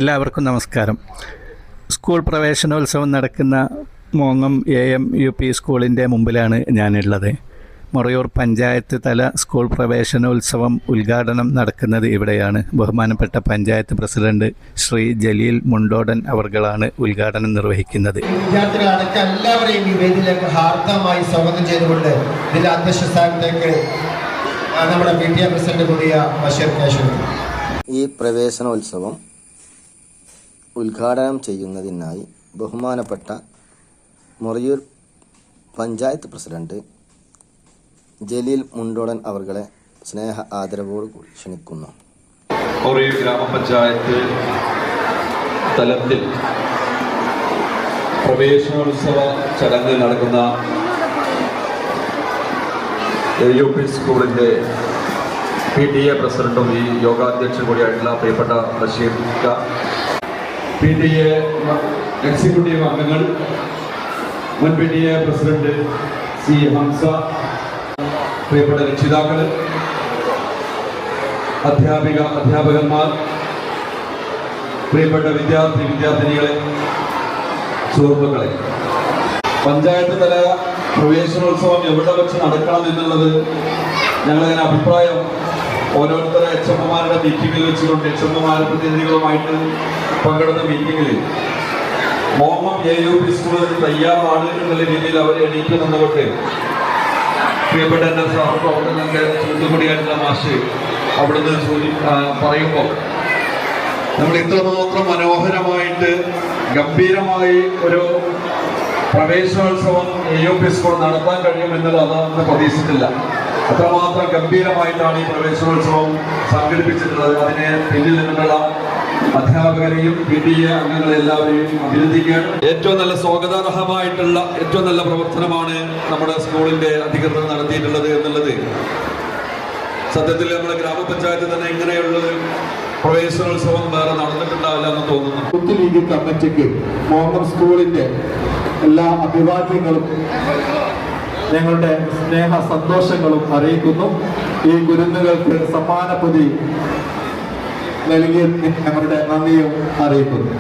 എല്ലാവർക്കും നമസ്കാരം. സ്കൂൾ പ്രവേശനോത്സവം നടക്കുന്ന മോങ്ങം AM-UP സ്കൂളിൻ്റെ മുമ്പിലാണ് ഞാനുള്ളത്. മൊറയൂർ പഞ്ചായത്ത് തല സ്കൂൾ പ്രവേശനോത്സവം ഉദ്ഘാടനം നടക്കുന്നത് ഇവിടെയാണ്. ബഹുമാനപ്പെട്ട പഞ്ചായത്ത് പ്രസിഡന്റ് ശ്രീ ജലീൽ മുണ്ടോടൻ അവർകളാണ് ഉദ്ഘാടനം നിർവഹിക്കുന്നത്. വിദ്യാർത്ഥികളടക്കം എല്ലാവരെയും ഈ വേദിയിലേക്ക് ഹാർദമായി സ്വാഗതം ചെയ്തുകൊണ്ട് ഇതിന്റെ അധ്യക്ഷ സ്ഥാനത്തേക്ക് നമ്മുടെ PTA പ്രസിഡന്റ് കൂടിയ ബഷീർ കേശവൻ. ഈ പ്രവേശനോത്സവം ഉദ്ഘാടനം ചെയ്യുന്നതിനായി ബഹുമാനപ്പെട്ട മൊറയൂർ പഞ്ചായത്ത് പ്രസിഡന്റ് ജലീൽ മുണ്ടോടൻ അവർകളെ സ്നേഹ ആദരവോടുകൂടി ക്ഷണിക്കുന്നു. മൊറയൂർ ഗ്രാമപഞ്ചായത്ത് തലത്തിൽ പ്രവേശനോത്സവ ചടങ്ങ് നടക്കുന്ന AUP സ്കൂളിൻ്റെ PTA പ്രസിഡന്റും ഈ യോഗാധ്യക്ഷൻ കൂടിയായിട്ടുള്ള പ്രിയപ്പെട്ട ബഷീർ, PTA എക്സിക്യൂട്ടീവ് അംഗങ്ങൾ, മുൻ PTA പ്രസിഡന്റ് C. ഹംസ, പ്രിയപ്പെട്ട രക്ഷിതാക്കൾ, അധ്യാപകന്മാർ, പ്രിയപ്പെട്ട വിദ്യാർത്ഥിനികളെ, സുഹൃത്തുക്കളെ, പഞ്ചായത്ത് തല പ്രവേശനോത്സവം എവിടെ വെച്ച് നടക്കണം എന്നുള്ളത് ഞങ്ങളിങ്ങനെ അഭിപ്രായം ഓരോരുത്തരെ HMമാരുടെ മീറ്റിങ്ങിൽ വെച്ചുകൊണ്ട് HMമാരുടെ പ്രതിനിധികളുമായിട്ട് പങ്കെടുത്ത മീറ്റിങ്ങിൽ മോങ്ങം AUP സ്കൂളിൽ തയ്യാറാണ് എന്നുള്ള രീതിയിൽ അവർ എണീറ്റ് നിന്നുകൊണ്ട് പ്രിയപ്പെട്ട എൻ്റെ സഹപ്രവർത്തകന്റെ ചൂണ്ടുകൂടിയായിട്ടുള്ള മാഷ് അവിടുന്ന് പറയുമ്പോൾ നമ്മൾ ഇത്രമാത്രം മനോഹരമായിട്ട് ഗംഭീരമായി ഒരു പ്രവേശനോത്സവം AUP സ്കൂൾ നടത്താൻ കഴിയുമെന്നത് അതൊന്നും പ്രതീക്ഷിച്ചില്ല. അത്രമാത്രം ഗംഭീരമായിട്ടാണ് ഈ പ്രവേശനോത്സവം സംഘടിപ്പിച്ചിട്ടുള്ളത്. അതിനെ പിന്നിൽ നിന്നുള്ള അധ്യാപകരെയും PTA അംഗങ്ങളെ എല്ലാവരെയും അഭിനന്ദിക്കുകയാണ്. ഏറ്റവും നല്ല സ്വാഗതാർഹമായിട്ടുള്ള ഏറ്റവും നല്ല പ്രവർത്തനമാണ് നമ്മുടെ സ്കൂളിന്റെ അധികൃതർ നടത്തിയിട്ടുള്ളത് എന്നുള്ളത് സത്യത്തിൽ നമ്മുടെ ഗ്രാമപഞ്ചായത്ത് തന്നെ ഇങ്ങനെയുള്ളൊരു പ്രവേശനോത്സവം വേറെ നടന്നിട്ടുണ്ടാവില്ല എന്ന് തോന്നുന്നു. യൂത്ത് ലീഗ് കമ്മിറ്റിക്ക് മോങ്ങം സ്കൂളിന്റെ എല്ലാ അഭിവാദ്യങ്ങളും ഞങ്ങളുടെ സ്നേഹ സന്തോഷങ്ങളും അറിയിക്കുന്നു. ഈ കുരുന്നുകൾക്ക് സമ്മാന പൊതി നൽകി ഞങ്ങളുടെ നന്ദിയും അറിയിക്കുന്നു.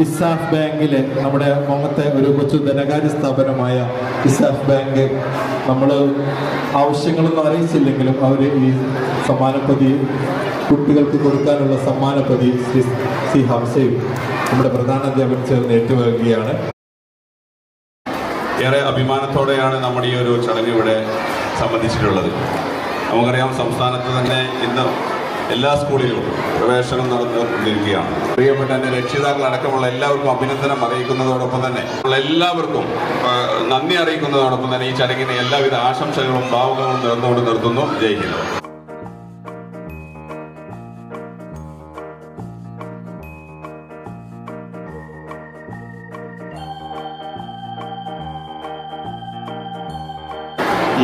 ഇസാഫ് ബാങ്കിലെ നമ്മുടെ മോങ്ങത്തെ ഒരു കൊച്ചു ധനകാര്യ സ്ഥാപനമായ ഇസാഫ് ബാങ്ക് നമ്മൾ ആവശ്യങ്ങളൊന്നും അറിയിച്ചില്ലെങ്കിലും അവർ ഈ സമ്മാനപ്പതി കുട്ടികൾക്ക് കൊടുക്കാനുള്ള സമ്മാനപ്പതി ശ്രീ C. ഹംസയും നമ്മുടെ പ്രധാന അധ്യാപകൻ ചേർന്ന് ഏറ്റുവയ്ക്കുകയാണ്. ഏറെ അഭിമാനത്തോടെയാണ് നമ്മുടെ ഈ ഒരു ചടങ്ങ് ഇവിടെ സംബന്ധിച്ചിട്ടുള്ളത്. നമുക്കറിയാം, സംസ്ഥാനത്ത് തന്നെ ഇന്ന് എല്ലാ സ്കൂളിലും പ്രവേശനം നടന്നുകൊണ്ടിരിക്കുകയാണ്. പ്രിയപ്പെട്ട എൻ്റെ രക്ഷിതാക്കളടക്കമുള്ള എല്ലാവർക്കും അഭിനന്ദനം അറിയിക്കുന്നതോടൊപ്പം തന്നെ എല്ലാവർക്കും നന്ദി അറിയിക്കുന്നതോടൊപ്പം തന്നെ ഈ ചടങ്ങിന് എല്ലാവിധ ആശംസകളും ഭാവുകങ്ങളും നേർന്നുകൊണ്ട് നിർത്തുന്നു. ജയ് ഹിന്ദ്.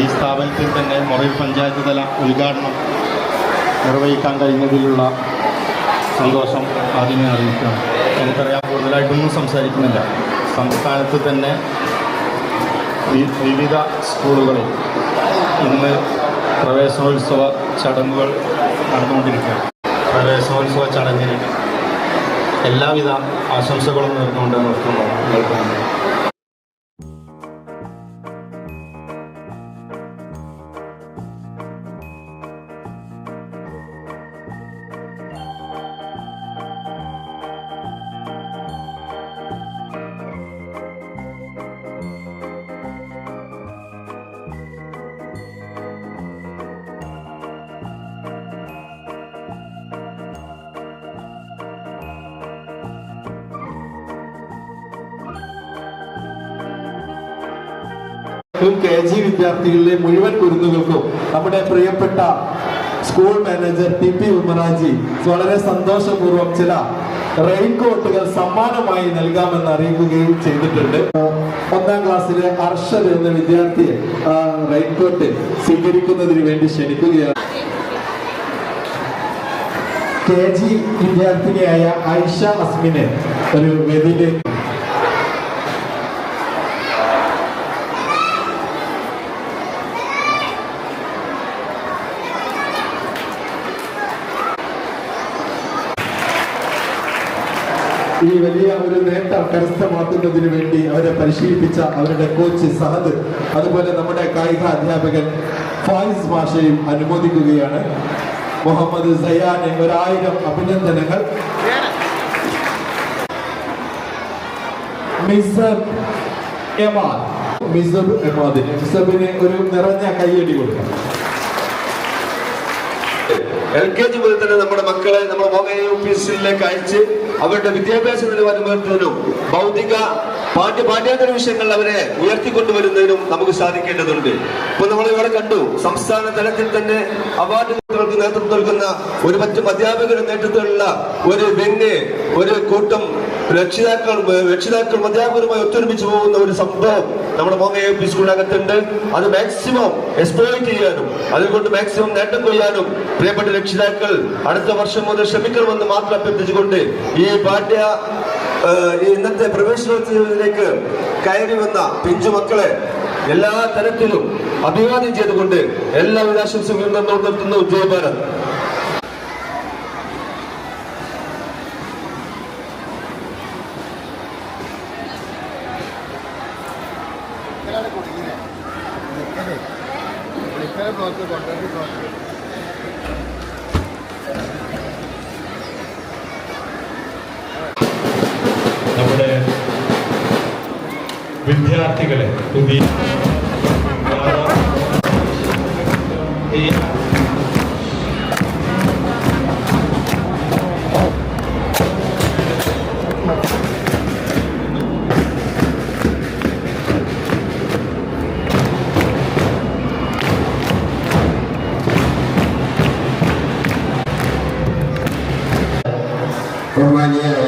ഈ സ്ഥാപനത്തിൽ തന്നെ മൊറയൂർ പഞ്ചായത്ത് തല ഉദ്ഘാടനം നിർവഹിക്കാൻ കഴിഞ്ഞതിലുള്ള സന്തോഷം ആദ്യമേ അറിയിക്കണം. നമുക്കറിയാം, കൂടുതലായിട്ടൊന്നും സംസാരിക്കുന്നില്ല. സംസ്ഥാനത്ത് തന്നെ വിവിധ സ്കൂളുകളിൽ ഇന്ന് പ്രവേശനോത്സവ ചടങ്ങുകൾ നടന്നുകൊണ്ടിരിക്കുകയാണ്. പ്രവേശനോത്സവ ചടങ്ങിന് എല്ലാവിധ ആശംസകളും നേർന്നുകൊണ്ട് നിർത്തുന്നു. KG വിദ്യാർത്ഥികളിലെ മുഴുവൻ കുരുന്നുകൾക്കും നമ്മുടെ പ്രിയപ്പെട്ട സ്കൂൾ മാനേജർ TP ഉമ്മറാജി വളരെ സന്തോഷപൂർവ്വം ചില റെയിൻകോട്ടുകൾ സമ്മാനമായി നൽകാമെന്ന് അറിയിക്കുകയും ചെയ്തിട്ടുണ്ട്. 1ാം ക്ലാസ്സിലെ അർഷദ് എന്ന വിദ്യാർത്ഥിയെ റെയിൻകോട്ട് സ്വീകരിക്കുന്നതിന് വേണ്ടി ക്ഷണിക്കുകയാണ്. KG വിദ്യാർത്ഥിനിയായ ഐഷ അസ്മിനെ ഒരു വേദിയിൽ ഈ വലിയ ഒരു നേട്ടം കരസ്ഥമാക്കുന്നതിന് വേണ്ടി അവരെ പരിശീലിപ്പിച്ച അവരുടെ കോച്ച് സഹദ്, അതുപോലെ നമ്മുടെ കായിക അധ്യാപകൻ ഫായിസ് മാഷയും അനുമോദിക്കുകയാണ്. മുഹമ്മദ് സയാന് 1000 അഭിനന്ദനങ്ങൾ. മിസബിന് ഒരു നിറഞ്ഞ കയ്യടി കൊടുക്കാം. LKG മുതൽ തന്നെ നമ്മുടെ മക്കളെ നമ്മുടെ മോങ്ങ UPSലേക്ക് അയച്ച് അവരുടെ വിദ്യാഭ്യാസ നിലവാരം ഉയർത്തുന്നതിനും ഭൗതിക പാഠ്യേതര വിഷയങ്ങളിൽ അവരെ ഉയർത്തിക്കൊണ്ടുവരുന്നതിനും നമുക്ക് സാധിക്കേണ്ടതുണ്ട്. ഇപ്പൊ നമ്മൾ ഇവിടെ കണ്ടു, സംസ്ഥാന തലത്തിൽ തന്നെ അവാർഡുകൾക്ക് നേതൃത്വം നൽകുന്ന ഒരു മറ്റും അധ്യാപകരുടെ നേതൃത്വത്തിലുള്ള ഒരു വെങ്ങ് ഒരു കൂട്ടം രക്ഷിതാക്കളും അധ്യാപകരുമായി ഒത്തൊരുമിച്ച് പോകുന്ന ഒരു സംഭവം നമ്മുടെ മോങ്ങ UP സ്കൂളിനകത്തുണ്ട്. അത് മാക്സിമം എക്സ്പ്ലോയിറ്റ് ചെയ്യാനും അതുകൊണ്ട് മാക്സിമം നേട്ടം കൊയ്യാനും പ്രിയപ്പെട്ട രക്ഷിതാക്കൾ അടുത്ത വർഷം മുതൽ ശ്രമിക്കണമെന്ന് മാത്രം അഭ്യർത്ഥിച്ചുകൊണ്ട് ഈ ഇന്നത്തെ പ്രവേശനോത്സവത്തിലേക്ക് കയറി വന്ന പിഞ്ചു മക്കളെ എല്ലാ തരത്തിലും അഭിവാദ്യം ചെയ്തുകൊണ്ട് എല്ലാവിധ ആശംസകളും നിർത്തുന്നു. ജയ് ഭാരത്. നമ്മുടെ വിദ്യാർത്ഥികളെ പുതിയ ബഹുമാനിയായ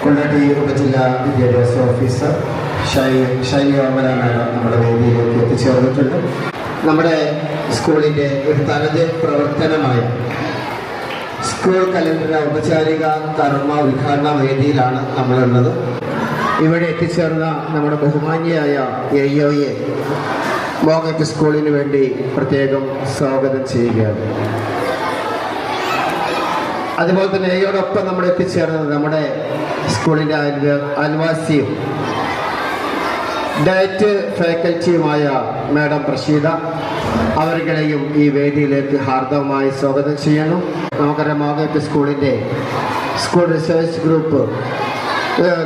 കൊണ്ടോട്ടി ഉപജില്ലാ വിദ്യാഭ്യാസ ഓഫീസർ ഷൈനി ഓമന മാഡം നമ്മുടെ വേദിയിലേക്ക് എത്തിച്ചേർന്നിട്ടുണ്ട്. നമ്മുടെ സ്കൂളിൻ്റെ ഒരു തനത് പ്രവർത്തനമായ സ്കൂൾ കലണ്ടർ ഔപചാരിക കർമ്മ ഉദ്ഘാടന വേദിയിലാണ് നമ്മളുള്ളത്. ഇവിടെ എത്തിച്ചേർന്ന നമ്മുടെ ബഹുമാന്യയായ AOയെ മോങ്ങ സ്കൂളിന് വേണ്ടി പ്രത്യേകം സ്വാഗതം ചെയ്യുകയാണ്. അതുപോലെ തന്നെ AOയോടൊപ്പം നമ്മൾ എത്തിച്ചേർന്നത് നമ്മുടെ സ്കൂളിൻ്റെ അയൽവാസിയും ഡയറ്റ് ഫാക്കൽറ്റിയുമായ മാഡം പ്രഷീദ, അവർകളെയും ഈ വേദിയിലേക്ക് ഹാർദവമായി സ്വാഗതം ചെയ്യുന്നു. നമുക്കറിയാം മോങ്ങ സ്കൂളിൻ്റെ സ്കൂൾ റിസർച്ച് ഗ്രൂപ്പ്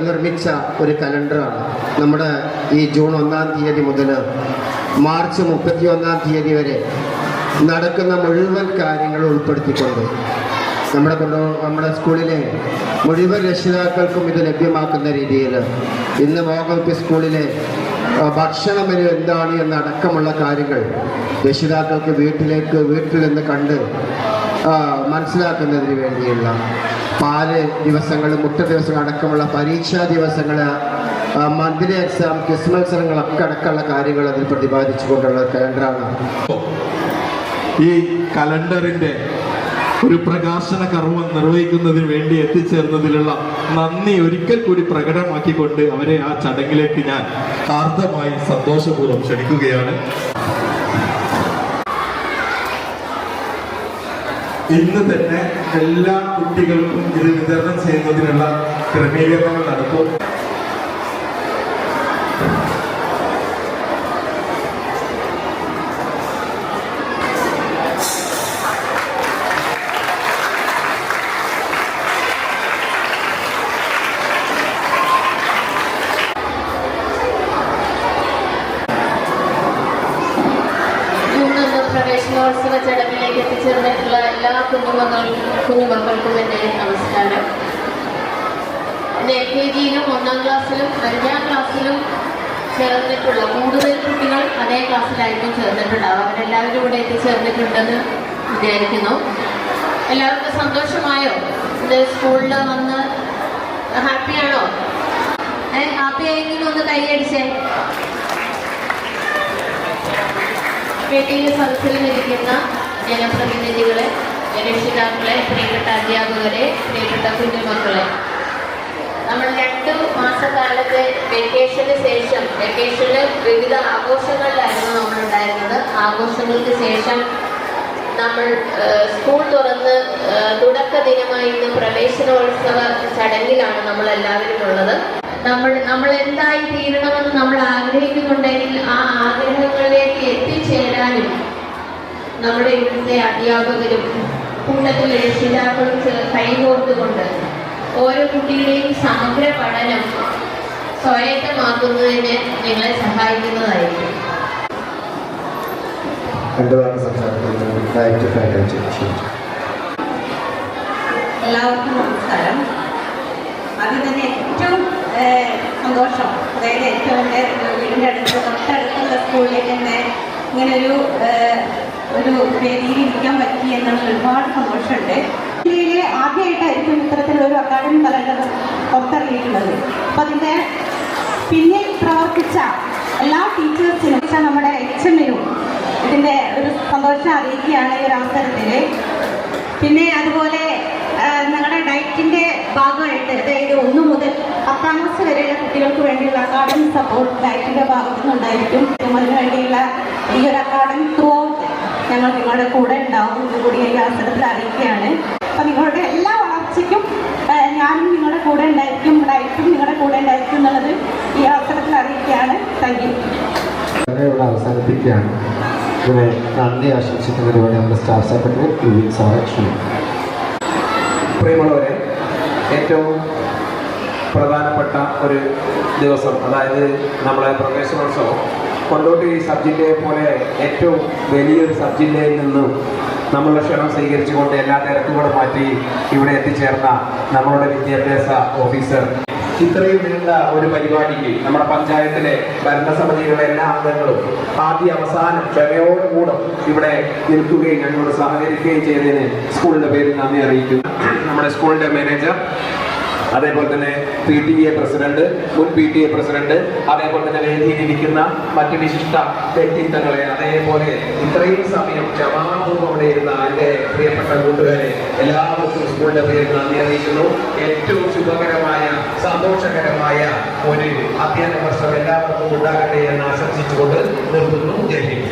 നിർമ്മിച്ച ഒരു കലണ്ടറാണ്. നമ്മുടെ ഈ ജൂൺ 1-ാം തീയതി മുതൽ മാർച്ച് 31-ാം തീയതി വരെ നടക്കുന്ന മുഴുവൻ കാര്യങ്ങൾ ഉൾപ്പെടുത്തിക്കൊണ്ട് നമ്മുടെ സ്കൂളിലെ മുഴുവൻ രക്ഷിതാക്കൾക്കും ഇത് ലഭ്യമാക്കുന്ന രീതിയിൽ ഇന്ന് മോങ്ങ സ്കൂളിലെ ഭക്ഷണ മെനു എന്താണ് എന്നടക്കമുള്ള കാര്യങ്ങൾ രക്ഷിതാക്കൾക്ക് വീട്ടിൽ നിന്ന് കണ്ട് മനസ്സിലാക്കുന്നതിന് വേണ്ടിയുള്ള പാല് ദിവസങ്ങൾ, മുട്ട ദിവസങ്ങൾ അടക്കമുള്ള പരീക്ഷാ ദിവസങ്ങൾ, മന്ത്ലി എക്സാം, ക്വിസ് മത്സരങ്ങളൊക്കെ അടക്കമുള്ള കാര്യങ്ങൾ അതിൽ പ്രതിപാദിച്ചുകൊണ്ടുള്ള കലണ്ടറാണ്. ഈ കലണ്ടറിന്റെ ഒരു പ്രകാശന കർമ്മം നിർവഹിക്കുന്നതിന് വേണ്ടി എത്തിച്ചേർന്നതിലുള്ള നന്ദി ഒരിക്കൽ കൂടി പ്രകടമാക്കിക്കൊണ്ട് അവരെ ആ ചടങ്ങിലേക്ക് ഞാൻ ഹാർദമായി സന്തോഷപൂർവ്വം ക്ഷണിക്കുകയാണ്. ഇന്ന് തന്നെ എല്ലാ കുട്ടികൾക്കും ഇത് വിതരണം ചെയ്യുന്നതിനുള്ള ക്രമീകരണങ്ങൾ നടത്തും. പ്രവേശനോത്സവ ചടങ്ങിലേക്ക് എത്തിച്ചേർന്നിട്ടുള്ള എല്ലാ കുഞ്ഞുമക്കൾക്കും എൻ്റെ നമസ്കാരം. LKGയിലും 1-ാം ക്ലാസ്സിലും 5-ാം ക്ലാസ്സിലും ചേർന്നിട്ടുള്ള കൂടുതൽ കുട്ടികൾ അതേ ക്ലാസ്സിലായിരിക്കും ചേർന്നിട്ടുണ്ടാവും. അവരെല്ലാവരും ഇവിടെ എത്തിച്ചേർന്നിട്ടുണ്ടെന്ന് വിചാരിക്കുന്നു. എല്ലാവർക്കും സന്തോഷമായോ? ഇത് സ്കൂളിൽ വന്ന് ഹാപ്പിയാണോ? ഹാപ്പി ആയെങ്കിലും ഒന്ന് കൈയടിച്ചേ. വേദിയിലെ സദസ്സിൽ ഇരിക്കുന്ന ജനപ്രതിനിധികളെ, രക്ഷിതാക്കളെ, പ്രിയപ്പെട്ട അധ്യാപകരെ, പ്രിയപ്പെട്ട കുഞ്ഞുമക്കളെ, നമ്മൾ 2 മാസക്കാലത്തെ വെക്കേഷന് ശേഷം, വെക്കേഷന് വിവിധ ആഘോഷങ്ങളിലായിരുന്നു നമ്മളുണ്ടായിരുന്നത്. ആഘോഷങ്ങൾക്ക് ശേഷം നമ്മൾ സ്കൂൾ തുറന്ന് തുടക്ക ദിനമായി ഇന്ന് പ്രവേശനോത്സവ ചടങ്ങിലാണ് നമ്മളെല്ലാവരും ഉള്ളത്. നമ്മൾ എന്തായി തീരണമെന്ന് നമ്മൾ ആഗ്രഹിക്കുന്നുണ്ടെങ്കിൽ ആ ആഗ്രഹങ്ങളിലേക്ക് എത്തിച്ചേരാനും നമ്മുടെ ഇവിടുത്തെ അധ്യാപകരും കൂട്ടത്തിൽ രക്ഷിതാക്കളും കൈകോർത്തുകൊണ്ട് ഓരോ കുട്ടിയുടെയും സമഗ്ര പഠനം സ്വായത്തമാക്കുന്നതിന് നിങ്ങളെ സഹായിക്കുന്നതായിരിക്കും. എല്ലാവർക്കും നമസ്കാരം. അതിൽ തന്നെ ഏറ്റവും സന്തോഷം, അതായത് ഏറ്റവും എൻ്റെ വീടിൻ്റെ തൊട്ടടുത്തുള്ള സ്കൂളിലേക്ക് തന്നെ ഇങ്ങനൊരു വേദിയിൽ ഇരിക്കാൻ പറ്റി എന്നുള്ള ഒരുപാട് സന്തോഷമുണ്ട്. ജില്ലയിൽ ആദ്യമായിട്ടായിരിക്കും ഇത്തരത്തിലൊരു അക്കാദമിക് കലണ്ടർ പുറത്തിറങ്ങിയിട്ടുള്ളത്. അപ്പം അതിൻ്റെ പിന്നിൽ പ്രവർത്തിച്ച എല്ലാ ടീച്ചേഴ്സിനും, നമ്മുടെ HMനും ഇതിൻ്റെ ഒരു സന്തോഷം അറിയിക്കുകയാണ് ഈ ഒരു അവസരത്തിൽ. പിന്നെ അതുപോലെ ഞങ്ങളുടെ ഡയറ്റിൻ്റെ ഭാഗമായിട്ട്, അതായത് 1 മുതൽ 10ാം ക്ലാസ് വരെയുള്ള കുട്ടികൾക്ക് വേണ്ടിയുള്ള അക്കാഡമിക് സപ്പോർട്ട് ഡയറ്റിൻ്റെ ഭാഗത്തു നിന്നുണ്ടായിരിക്കും. അതിനു വേണ്ടിയുള്ള ഈ ഒരു അക്കാഡമിക് ത്രൂ ഔട്ട് ഞങ്ങൾ നിങ്ങളുടെ കൂടെ ഉണ്ടാവും ഇതുകൂടി ഈ അവസരത്തിൽ അറിയിക്കുകയാണ്. അപ്പം നിങ്ങളുടെ എല്ലാ വളർച്ചയ്ക്കും ഞാനും നിങ്ങളുടെ കൂടെ ഉണ്ടായിരിക്കും, ഡയറ്റും നിങ്ങളുടെ കൂടെ ഉണ്ടായിരിക്കും എന്നുള്ളത് ഈ അവസരത്തിൽ അറിയിക്കുകയാണ്. Thank you. ഇവിടെ അവസാനിപ്പിക്കുകയാണ്. ഇവിടെ നന്ദി ആശംസിക്കുന്നതിന് വേണ്ടി നമ്മുടെ സ്റ്റാഫ് സെക്രട്ടറി സാറെ ക്ഷണിക്കും. പ്രിയമുള്ളവരെ, ഏറ്റവും പ്രധാനപ്പെട്ട ഒരു ദിവസം, അതായത് നമ്മുടെ പ്രവേശനോത്സവം കൊണ്ടോട്ടി സബ് ജില്ലയെ പോലെ ഏറ്റവും വലിയൊരു സബ് ജില്ലയിൽ നിന്നും നമ്മളുടെ ക്ഷണം സ്വീകരിച്ചുകൊണ്ട് എല്ലാ തിരക്കുകളും മാറ്റി ഇവിടെ എത്തിച്ചേർന്ന നമ്മളുടെ വിദ്യാഭ്യാസ ഓഫീസർ, ഇത്രയും നീണ്ട ഒരു പരിപാടിക്ക് നമ്മുടെ പഞ്ചായത്തിലെ ഭരണസമിതിയിലുള്ള എല്ലാ അംഗങ്ങളും ആദ്യ അവസാനം ക്ഷമയോടുകൂടെ ഇവിടെ നിൽക്കുകയും ഞങ്ങളോട് സഹകരിക്കുകയും ചെയ്തതിന് സ്കൂളിൻ്റെ പേരിൽ നന്ദി അറിയിക്കുന്നു. നമ്മുടെ സ്കൂളിൻ്റെ മാനേജർ, അതേപോലെ തന്നെ PTA പ്രസിഡന്റ്, മുൻ PTA പ്രസിഡന്റ്, അതേപോലെ തന്നെ വേദിയിലിരിക്കുന്ന മറ്റ് വിശിഷ്ട വ്യക്തിത്വങ്ങളെ, അതേപോലെ ഇത്രയും സമയം ക്ഷമാപൂർവ്വം അവിടെ ഇരുന്ന എൻ്റെ പ്രിയപ്പെട്ട കൂട്ടുകാരെ എല്ലാവർക്കും സ്കൂളിൻ്റെ പേരിൽ നന്ദി അറിയിക്കുന്നു. ഏറ്റവും ശുഭകരമായ സന്തോഷകരമായ ഒരു അധ്യയന വർഷം എല്ലാവർക്കും ഉണ്ടാകട്ടെ എന്ന് ആശംസിച്ചുകൊണ്ട് നിർത്തുന്നു. ജയ് ഹിന്ദ്.